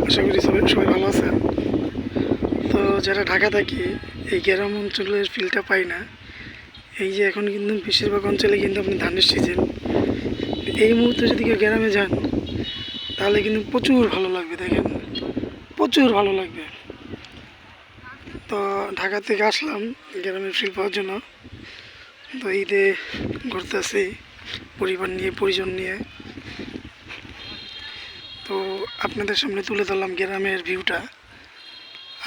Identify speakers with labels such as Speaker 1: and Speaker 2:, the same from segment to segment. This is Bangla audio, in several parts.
Speaker 1: আশা করি সবাই সবাই ভালো আছেন। তো যারা ঢাকা থাকি এই গ্রাম অঞ্চলের ফিলটা পাই না। এই যে এখন কিন্তু বেশিরভাগ অঞ্চলে কিন্তু আপনি ধানের সিজন, এই মুহূর্তে যদি কেউ গ্রামে যান তাহলে কিন্তু প্রচুর ভালো লাগবে। দেখেন, প্রচুর ভালো লাগবে। তো ঢাকা থেকে আসলাম গ্রামের ফিল পাওয়ার জন্য। তো ঈদে ঘুরতেছি পরিবার নিয়ে, পরিজন নিয়ে। তো আপনাদের সামনে তুলে ধরলাম গ্রামের ভিউটা।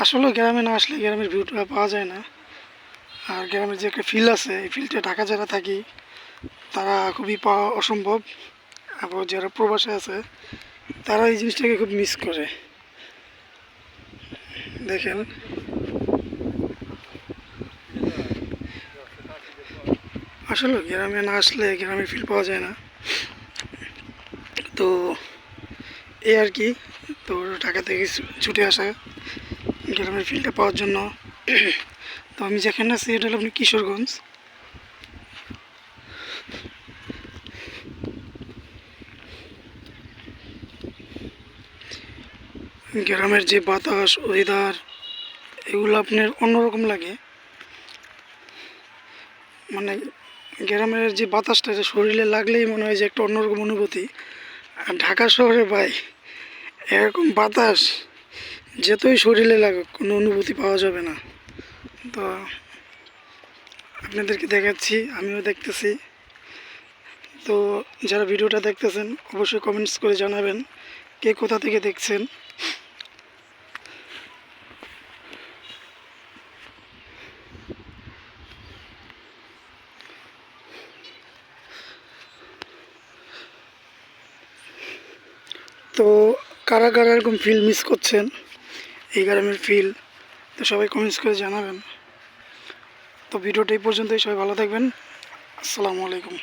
Speaker 1: আসলে গ্রামে না আসলে গ্রামের ভিউটা পাওয়া যায় না। আর গ্রামের যে একটা ফিল আছে, এই ফিলটা ঢাকা যারা থাকি তারা খুবই পাওয়া অসম্ভব। আবার যারা প্রবাসে আছে তারা এই জিনিসটাকে খুব মিস করে। দেখেন, আসলে গ্রামে না আসলে গ্রামের ফিল পাওয়া যায় না। তো এই আর কি। তো ঢাকা থেকে ছুটে আসা গ্রামের ফিলটা পাওয়ার জন্য। তো আমি যেখানে আছি এটা হলো আপনার কিশোরগঞ্জ। গ্রামের যে বাতাস, ওয়েদার, এগুলো আপনার অন্যরকম লাগে। মানে গ্রামের যে বাতাসটা এটা শরীরে লাগলেই মনে হয় যে একটা অন্যরকম অনুভূতি। আর ঢাকা শহরে ভাই এরকম বাতাস যতই শরীরে লাগুক কোনো অনুভূতি পাওয়া যাবে না। তো আপনাদেরকে দেখাচ্ছি, আমিও দেখতেছি। তো যারা ভিডিওটা দেখতেছেন অবশ্যই কমেন্টস করে জানাবেন কে কোথা থেকে দেখছেন। তো কারা কারা এরকম ফিল মিস করছেন, এই গ্রামের ফিল, তো সবাই কমেন্টস করে জানাবেন। তো ভিডিওটা এই পর্যন্তই, সবাই ভালো থাকবেন। আসসালামু আলাইকুম।